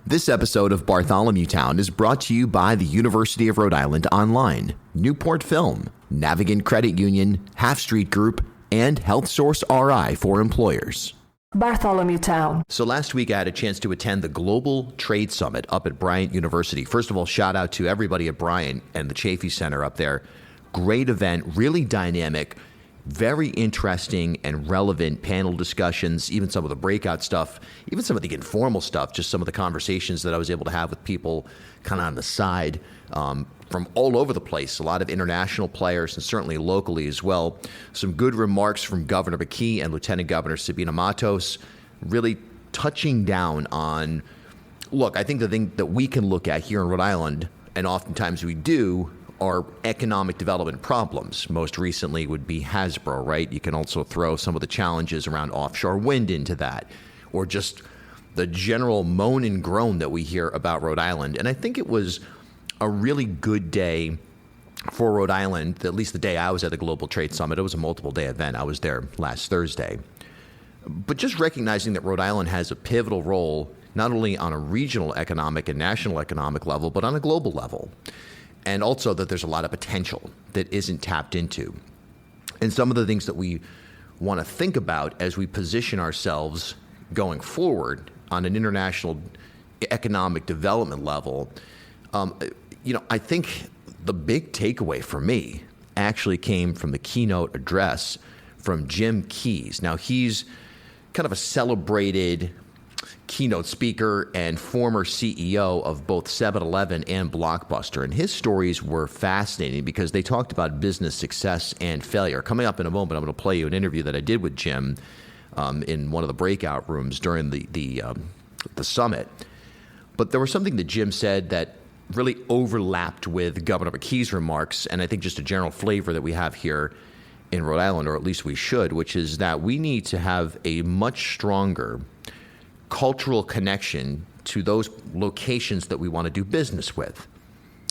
This episode of Bartholomew Town is brought to you by the University of Rhode Island Online, Newport Film, Navigant Credit Union, Half Street Group, and Health Source RI for employers. Bartholomew Town. So last week I had a chance to attend the Global Trade Summit up at Bryant University. First of all, shout out to everybody at Bryant and the Chafee Center up there. Great event, really dynamic, very interesting and relevant panel discussions, even some of the breakout stuff, even some of the informal stuff, just some of the conversations that I was able to have with people kind of on the side from all over the place, a lot of international players and certainly locally as well. Some good remarks from Governor McKee and Lieutenant Governor Sabina Matos, really touching down on, look, I think the thing that we can look at here in Rhode Island, and oftentimes we do, are economic development problems. Most recently would be Hasbro, right? You can also throw some of the challenges around offshore wind into that, or just the general moan and groan that we hear about Rhode Island. And I think it was a really good day for Rhode Island, at least the day I was at the Global Trade Summit. It was a multiple-day event. I was there last Thursday. But just recognizing that Rhode Island has a pivotal role, not only on a regional economic and national economic level, but on a global level. And also that there's a lot of potential that isn't tapped into. And some of the things that we want to think about as we position ourselves going forward on an international economic development level, I think the big takeaway for me actually came from the keynote address from Jim Keyes. Now, he's kind of a celebrated keynote speaker and former CEO of both 7-Eleven and Blockbuster. And his stories were fascinating because they talked about business success and failure. Coming up in a moment, I'm going to play you an interview that I did with Jim in one of the breakout rooms during the summit. But there was something that Jim said that really overlapped with Governor McKee's remarks, and I think just a general flavor that we have here in Rhode Island, or at least we should, which is that we need to have a much stronger cultural connection to those locations that we want to do business with.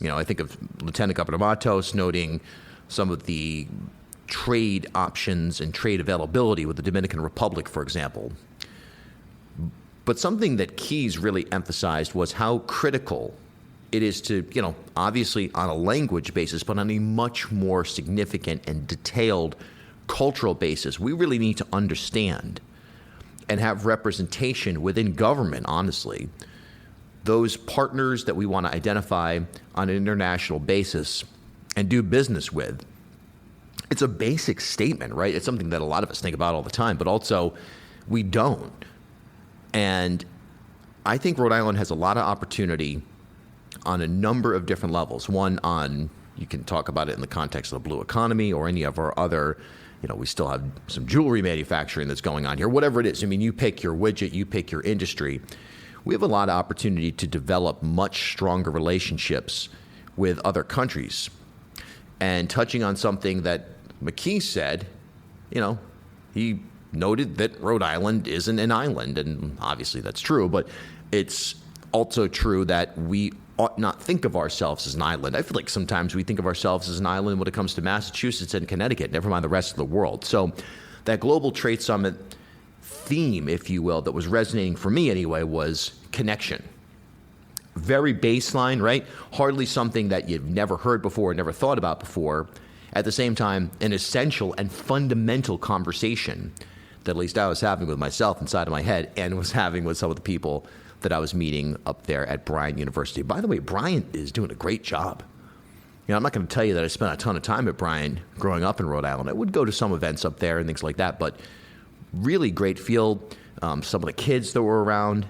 I think of Lieutenant Governor Matos noting some of the trade options and trade availability with the Dominican Republic, for example. But something that Keyes really emphasized was how critical it is to, obviously on a language basis, but on a much more significant and detailed cultural basis, we really need to understand and have representation within government, honestly, those partners that we want to identify on an international basis and do business with. It's a basic statement, right? It's something that a lot of us think about all the time, but also we don't. And I think Rhode Island has a lot of opportunity on a number of different levels. One on, you can talk about it in the context of the blue economy or any of our other, we still have some jewelry manufacturing that's going on here, whatever it is. You pick your widget, you pick your industry. We have a lot of opportunity to develop much stronger relationships with other countries. And touching on something that McKee said, he noted that Rhode Island isn't an island, and obviously that's true, but it's also true that we ought not think of ourselves as an island. I feel like sometimes we think of ourselves as an island when it comes to Massachusetts and Connecticut, never mind the rest of the world. So that Global Trade Summit theme, if you will, that was resonating for me anyway, was connection. Very baseline, right? Hardly something that you've never heard before, never thought about before. At the same time, an essential and fundamental conversation that at least I was having with myself inside of my head and was having with some of the people that I was meeting up there at Bryant University. By the way, Bryant is doing a great job. I'm not going to tell you that I spent a ton of time at Bryant growing up in Rhode Island. I would go to some events up there and things like that, but really great field. Some of the kids that were around,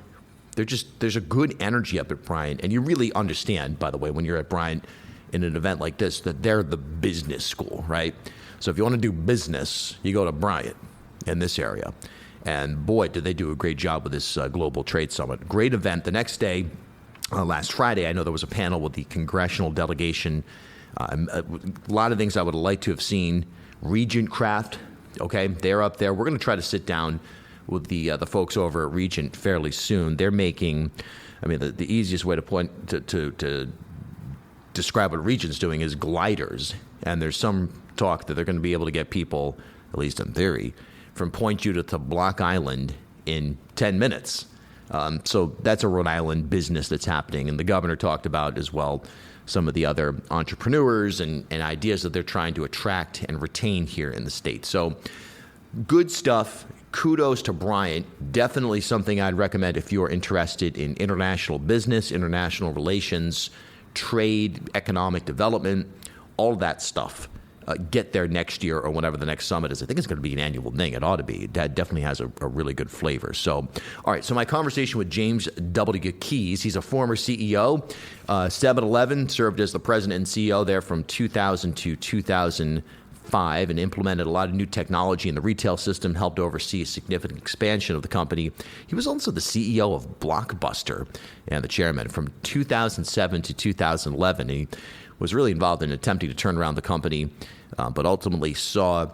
there's a good energy up at Bryant. And you really understand, by the way, when you're at Bryant in an event like this, that they're the business school, right? So if you want to do business, you go to Bryant in this area. And boy, did they do a great job with this Global Trade Summit. Great event. The next day, last Friday, I know there was a panel with the congressional delegation. A lot of things I would have liked to have seen. Regent Craft, okay, they're up there. We're going to try to sit down with the folks over at Regent fairly soon. They're making, the easiest way to describe what Regent's doing is gliders. And there's some talk that they're going to be able to get people, at least in theory, from Point Judith to Block Island in 10 minutes. So that's a Rhode Island business that's happening. And the governor talked about as well some of the other entrepreneurs and ideas that they're trying to attract and retain here in the state. So good stuff. Kudos to Bryant. Definitely something I'd recommend if you're interested in international business, international relations, trade, economic development, all that stuff. Get there next year or whenever the next summit is. I think it's going to be an annual thing. It ought to be. That definitely has a really good flavor. So, all right. So my conversation with James W. Keyes. He's a former CEO. 7-Eleven served as the president and CEO there from 2000 to 2005 and implemented a lot of new technology in the retail system, helped oversee a significant expansion of the company. He was also the CEO of Blockbuster and the chairman from 2007 to 2011. He was really involved in attempting to turn around the company, but ultimately saw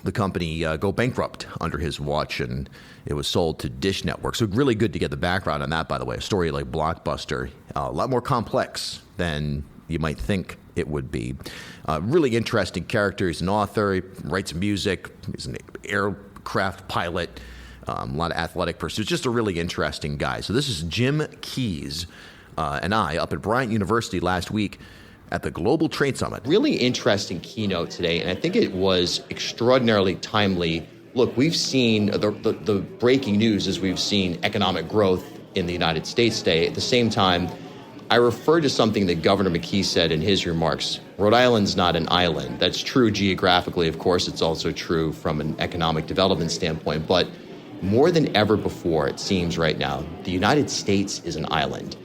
the company go bankrupt under his watch, and it was sold to Dish Network. So really good to get the background on that, by the way. A story like Blockbuster, a lot more complex than you might think it would be. Really interesting character. He's an author. He writes music. He's an aircraft pilot. A lot of athletic pursuits. Just a really interesting guy. So this is Jim Keyes and I up at Bryant University last week at the Global Trade Summit. Really interesting keynote today, and I think it was extraordinarily timely. Look, we've seen the breaking news is we've seen economic growth in the United States today. At the same time, I refer to something that Governor McKee said in his remarks. Rhode Island's not an island. That's true geographically. Of course, it's also true from an economic development standpoint. But more than ever before, it seems right now, the United States is an island.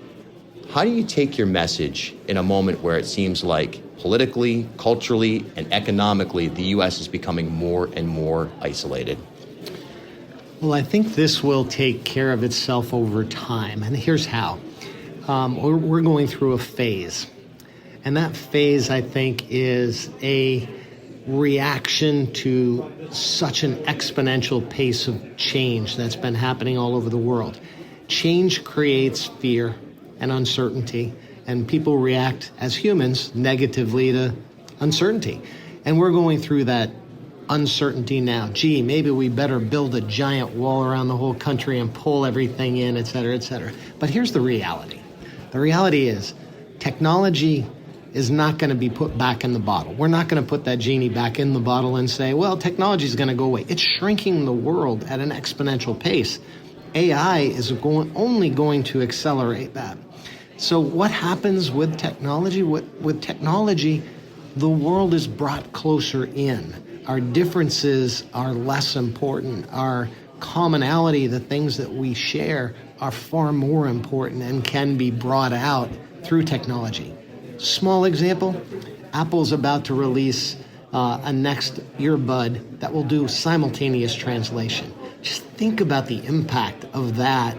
How do you take your message in a moment where it seems like politically, culturally, and economically, the U.S. is becoming more and more isolated? Well, I think this will take care of itself over time, and here's how. We're going through a phase, and that phase, I think, is a reaction to such an exponential pace of change that's been happening all over the world. Change creates fear and uncertainty, and people react as humans negatively to uncertainty. And we're going through that uncertainty now. Gee, maybe we better build a giant wall around the whole country and pull everything in, et cetera, et cetera. But here's the reality. The reality is technology is not going to be put back in the bottle. We're not going to put that genie back in the bottle and say, well, technology is going to go away. It's shrinking the world at an exponential pace. AI is only going to accelerate that. So what happens with technology? With technology, the world is brought closer in. Our differences are less important. Our commonality, the things that we share, are far more important and can be brought out through technology. Small example, Apple's about to release a next earbud that will do simultaneous translation. Just think about the impact of that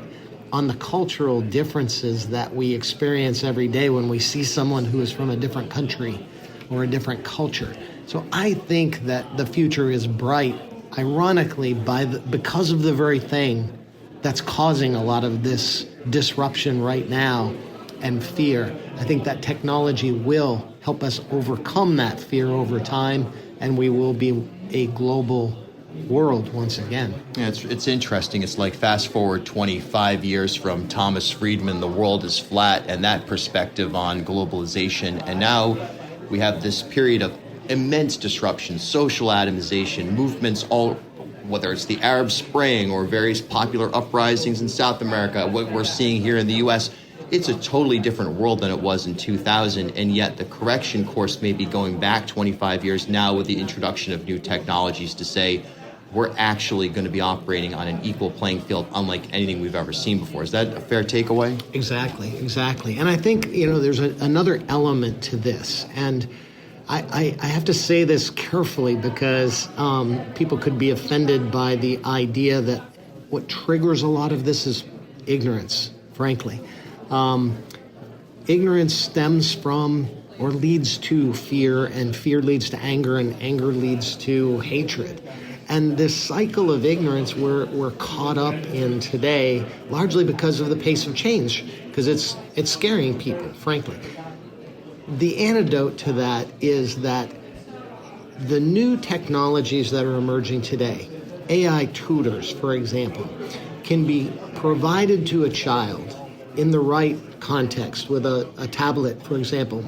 on the cultural differences that we experience every day when we see someone who is from a different country or a different culture. So I think that the future is bright, ironically, because of the very thing that's causing a lot of this disruption right now and fear. I think that technology will help us overcome that fear over time, and we will be a global world once again. Yeah, it's interesting. It's like fast forward 25 years from Thomas Friedman, the world is flat, and that perspective on globalization. And now we have this period of immense disruption, social atomization, movements all, whether it's the Arab Spring or various popular uprisings in South America, what we're seeing here in the U.S., it's a totally different world than it was in 2000, and yet the correction course may be going back 25 years now with the introduction of new technologies to say we're actually going to be operating on an equal playing field unlike anything we've ever seen before. Is that a fair takeaway? Exactly. And I think, there's another element to this, and I have to say this carefully because people could be offended by the idea that what triggers a lot of this is ignorance, frankly. Ignorance stems from or leads to fear, and fear leads to anger, and anger leads to hatred. And this cycle of ignorance we're caught up in today, largely because of the pace of change, because it's scaring people, frankly. The antidote to that is that the new technologies that are emerging today, AI tutors, for example, can be provided to a child in the right context with a tablet, for example.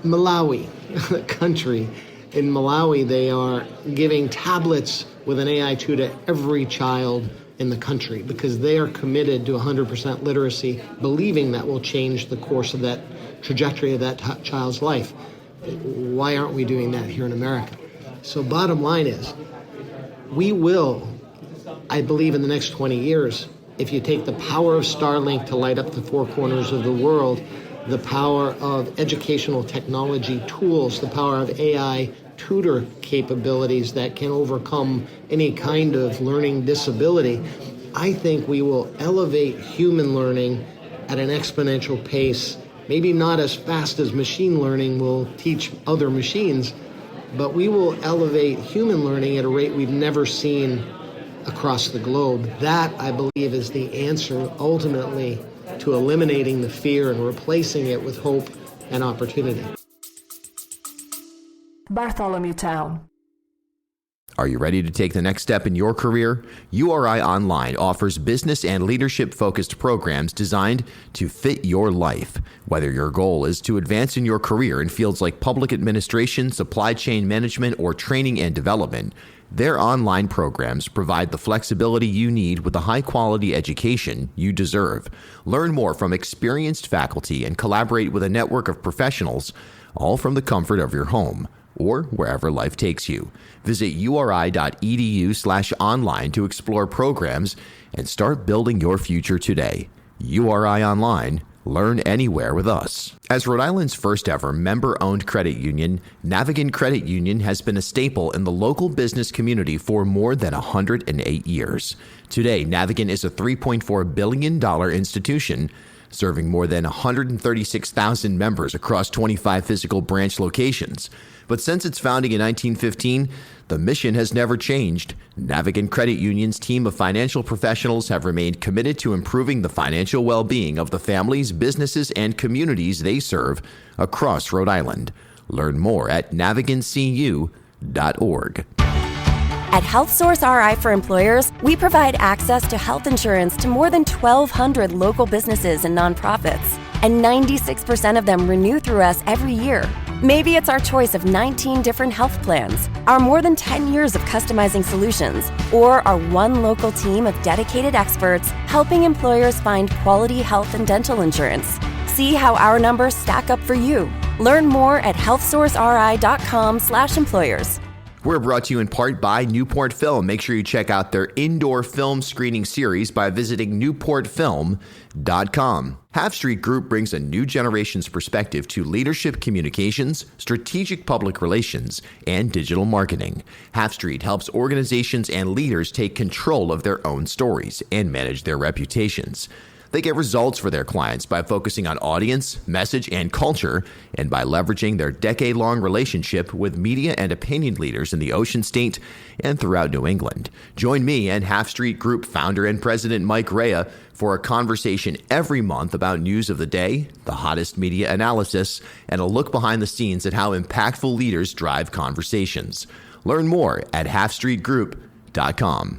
Malawi, a country, in Malawi, they are giving tablets with an AI tutor to every child in the country because they are committed to 100% literacy, believing that will change the course of that trajectory of that child's life. Why aren't we doing that here in America? So bottom line is, we will, I believe in the next 20 years, if you take the power of Starlink to light up the four corners of the world, the power of educational technology tools, the power of AI tutor capabilities that can overcome any kind of learning disability, I think we will elevate human learning at an exponential pace, maybe not as fast as machine learning will teach other machines, but we will elevate human learning at a rate we've never seen across the globe. That, I believe, is the answer ultimately to eliminating the fear and replacing it with hope and opportunity. Bartholomew Town. Are you ready to take the next step in your career? URI Online offers business and leadership-focused programs designed to fit your life. Whether your goal is to advance in your career in fields like public administration, supply chain management, or training and development, their online programs provide the flexibility you need with the high-quality education you deserve. Learn more from experienced faculty and collaborate with a network of professionals, all from the comfort of your home or wherever life takes you. Visit uri.edu/online to explore programs and start building your future today. URI Online. Learn anywhere with us. As Rhode Island's first ever member-owned credit union, Navigant Credit Union has been a staple in the local business community for more than 108 years. Today, Navigant is a $3.4 billion institution serving more than 136,000 members across 25 physical branch locations. But since its founding in 1915, the mission has never changed. Navigant Credit Union's team of financial professionals have remained committed to improving the financial well-being of the families, businesses, and communities they serve across Rhode Island. Learn more at navigantcu.org. At HealthSource RI for Employers, we provide access to health insurance to more than 1,200 local businesses and nonprofits, and 96% of them renew through us every year. Maybe it's our choice of 19 different health plans, our more than 10 years of customizing solutions, or our one local team of dedicated experts helping employers find quality health and dental insurance. See how our numbers stack up for you. Learn more at healthsourceri.com/employers. We're brought to you in part by Newport Film. Make sure you check out their indoor film screening series by visiting newportfilm.com. Half Street Group brings a new generation's perspective to leadership communications, strategic public relations, and digital marketing. Half Street helps organizations and leaders take control of their own stories and manage their reputations. They get results for their clients by focusing on audience, message, and culture, and by leveraging their decade-long relationship with media and opinion leaders in the Ocean State and throughout New England. Join me and Half Street Group founder and president Mike Rea for a conversation every month about news of the day, the hottest media analysis, and a look behind the scenes at how impactful leaders drive conversations. Learn more at halfstreetgroup.com.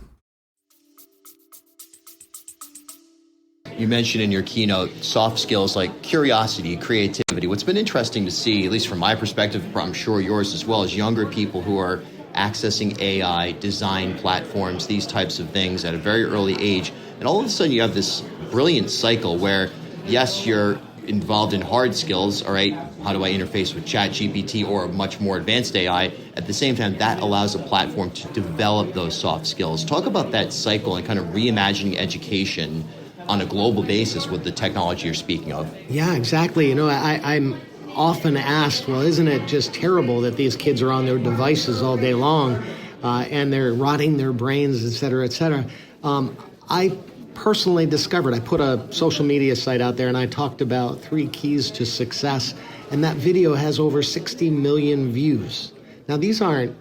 You mentioned in your keynote soft skills like curiosity, creativity. What's been interesting to see, at least from my perspective, I'm sure yours as well, is younger people who are accessing AI, design platforms, these types of things at a very early age. And all of a sudden you have this brilliant cycle where, yes, you're involved in hard skills, all right, how do I interface with ChatGPT or a much more advanced AI? At the same time, that allows a platform to develop those soft skills. Talk about that cycle and kind of reimagining education on a global basis with the technology you're speaking of. Yeah, exactly. You know, I'm often asked, well, isn't it just terrible that these kids are on their devices all day long and they're rotting their brains, et cetera, et cetera. I personally discovered, I put a social media site out there and I talked about 3 keys to success, and that video has over 60 million views. Now, these aren't,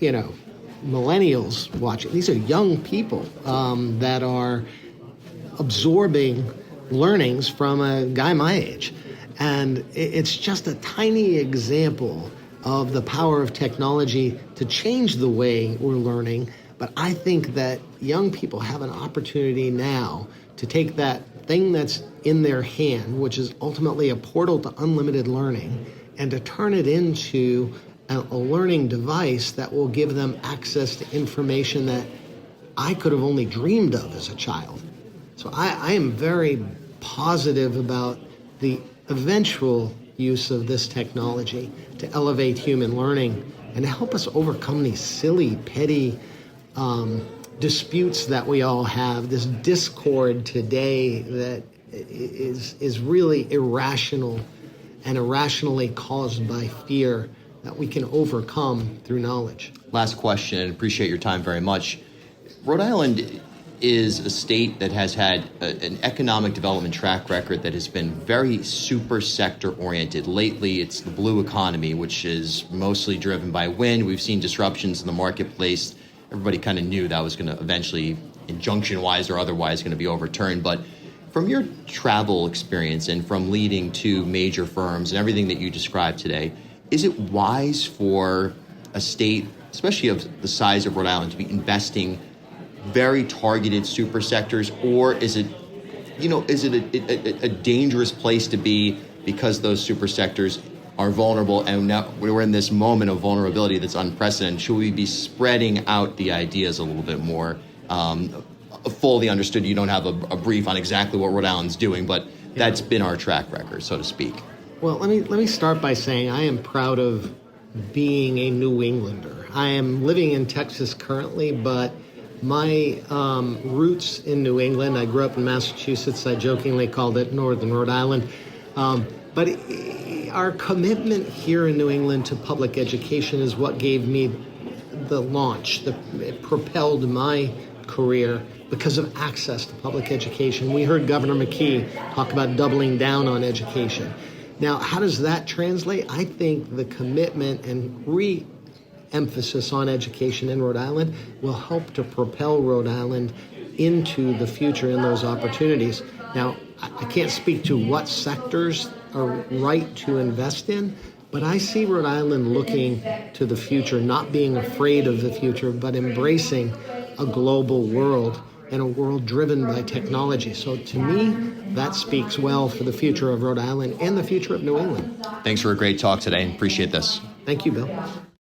millennials watching. These are young people that are absorbing learnings from a guy my age. And it's just a tiny example of the power of technology to change the way we're learning, But I think that young people have an opportunity now to take that thing that's in their hand, which is ultimately a portal to unlimited learning, and to turn it into a learning device that will give them access to information that I could have only dreamed of as a child. So I am very positive about the eventual use of this technology to elevate human learning and help us overcome these silly, petty disputes that we all have, this discord today that is really irrational and irrationally caused by fear that we can overcome through knowledge. Last question, and appreciate your time very much. Rhode Island is a state that has had an economic development track record that has been very super sector oriented. Lately, it's the blue economy, which is mostly driven by wind. We've seen disruptions in the marketplace. Everybody kind of knew that was going to eventually, injunction-wise or otherwise, going to be overturned. But from your travel experience and from leading two major firms and everything that you described today, is it wise for a state, especially of the size of Rhode Island, to be investing very targeted super sectors, or is it a dangerous place to be because those super sectors are vulnerable, and now we're in this moment of vulnerability that's unprecedented? Should we be spreading out the ideas a little bit more? Fully understood you don't have a brief on exactly what Rhode Island's doing, but that's been our track record, so to speak. Well, let me start by saying I am proud of being a New Englander. I am living in Texas currently, but my roots in New England, I grew up in Massachusetts. I jokingly called it Northern Rhode Island. But our commitment here in New England to public education is what gave me the launch. It propelled my career because of access to public education. We heard Governor McKee talk about doubling down on education. Now, how does that translate? I think the commitment and re-emphasis on education in Rhode Island will help to propel Rhode Island into the future in those opportunities. Now, I can't speak to what sectors are right to invest in, but I see Rhode Island looking to the future, not being afraid of the future, but embracing a global world and a world driven by technology. So to me, that speaks well for the future of Rhode Island and the future of New England. Thanks for a great talk today. Appreciate this. Thank you, Bill.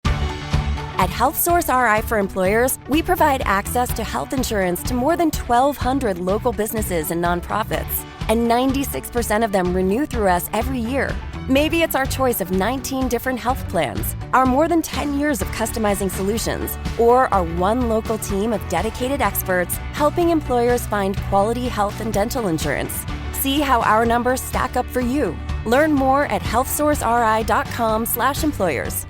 At HealthSource RI for Employers, we provide access to health insurance to more than 1,200 local businesses and nonprofits, and 96% of them renew through us every year. Maybe it's our choice of 19 different health plans, our more than 10 years of customizing solutions, or our one local team of dedicated experts helping employers find quality health and dental insurance. See how our numbers stack up for you. Learn more at healthsourceri.com/employers.